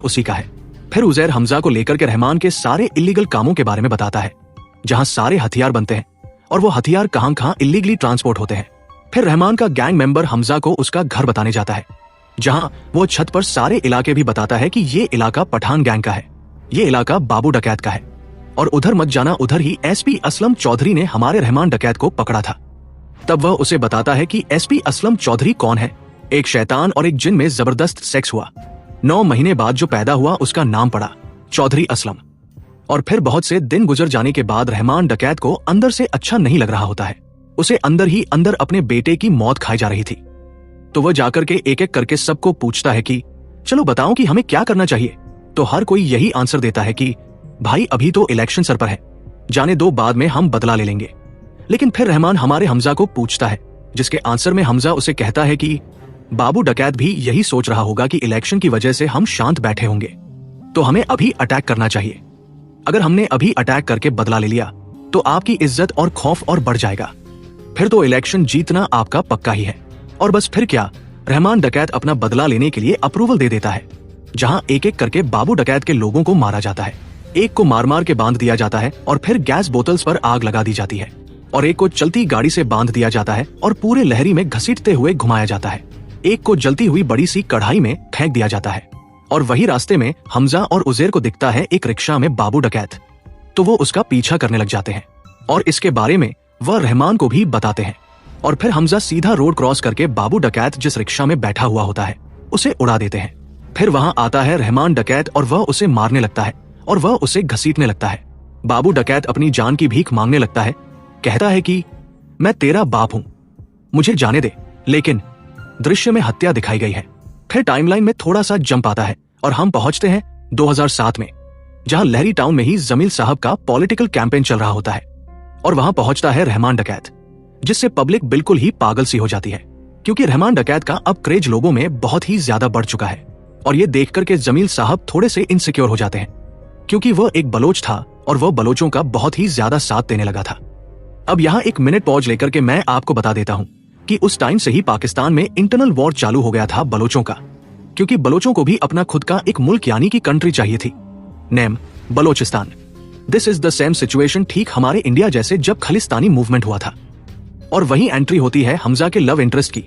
उसी का है। फिर उजैर हमजा को लेकर के रहमान के सारे इलीगल कामों के बारे में बताता है, जहां सारे हथियार बनते हैं और वो हथियार कहां कहां इलीगली ट्रांसपोर्ट होते हैं। फिर रहमान का गैंग मेंबर हमजा को उसका घर बताने जाता है, जहां वो छत पर सारे इलाके भी बताता है कि ये इलाका पठान गैंग का है, ये इलाका बाबू डकैत का है, और उधर मत जाना, उधर ही एसपी असलम चौधरी ने हमारे रहमान डकैत को पकड़ा था। तब वह उसे बताता है कि एसपी असलम चौधरी कौन है। एक शैतान और एक जिन में जबरदस्त सेक्स हुआ, 9 महीने बाद जो पैदा हुआ उसका नाम पड़ा चौधरी असलम। और फिर बहुत से दिन गुजर जाने के बाद रहमान डकैत को अंदर से अच्छा नहीं लग रहा होता है। उसे अंदर ही अंदर अपने बेटे की मौत खाई जा रही थी। तो वह जाकर के एक एक करके सबको पूछता है कि चलो बताओ कि हमें क्या करना चाहिए। तो हर कोई यही आंसर देता है कि भाई अभी तो इलेक्शन सर पर है, जाने दो, बाद में हम बदला ले लेंगे। लेकिन फिर रहमान हमारे हमजा को पूछता है, जिसके आंसर में हमजा उसे कहता है कि बाबू डकैत भी यही सोच रहा होगा कि इलेक्शन की वजह से हम शांत बैठे होंगे, तो हमें अभी अटैक करना चाहिए। अगर हमने अभी अटैक करके बदला ले लिया तो आपकी इज्जत और खौफ और बढ़ जाएगा, फिर तो इलेक्शन जीतना आपका पक्का ही है। और बस फिर क्या, रहमान डकैत अपना बदला लेने के लिए अप्रूवल दे देता है, जहां एक एक करके बाबू डकैत के लोगों को मारा जाता है। एक को मार मार के बांध दिया जाता है और फिर गैस बोतल्स पर आग लगा दी जाती है, और एक को चलती गाड़ी से बांध दिया जाता है और पूरे लहरी में घसीटते हुए घुमाया जाता है। एक को जलती हुई बड़ी सी कढ़ाई में फेंक दिया जाता है। और वही रास्ते में हमजा और उजैर को दिखता है एक रिक्शा में बाबू डकैत, तो वो उसका पीछा करने लग जाते हैं और इसके बारे में वह रहमान को भी बताते हैं। और फिर हमजा सीधा रोड क्रॉस करके बाबू डकैत जिस रिक्शा में बैठा हुआ होता है उसे उड़ा देते हैं। फिर वहां आता है रहमान डकैत और वह उसे मारने लगता है और वह उसे घसीटने लगता है। बाबू डकैत अपनी जान की भीख मांगने लगता है, कहता है कि मैं तेरा बाप हूं, मुझे जाने दे। लेकिन दृश्य में हत्या दिखाई गई है। फिर टाइमलाइन में थोड़ा सा जंप आता है और हम पहुंचते हैं 2007 में, जहां लहरी टाउन में ही जमील साहब का पॉलिटिकल कैंपेन चल रहा होता है। और वहां पहुंचता है रहमान डकैत, जिससे पब्लिक बिल्कुल ही पागल सी हो जाती है, क्योंकि रहमान डकैत का अब क्रेज लोगों में बहुत ही ज्यादा बढ़ चुका है। और ये देख करके जमील साहब थोड़े से इनसिक्योर हो जाते हैं, क्योंकि वह एक बलोच था और वह बलोचों का बहुत ही ज्यादा साथ देने लगा था। अब यहाँ एक मिनट पॉज लेकर के मैं आपको बता देता हूँ कि उस टाइम से ही पाकिस्तान में इंटरनल वॉर चालू हो गया था बलोचों का, क्योंकि बलोचों को भी अपना खुद का एक मुल्क यानी कि कंट्री चाहिए थी, name Balochistan. This is the same situation ठीक हमारे इंडिया जैसे जब खालिस्तानी मूवमेंट हुआ था। और वहीं एंट्री होती है हमजा के लव इंटरेस्ट की।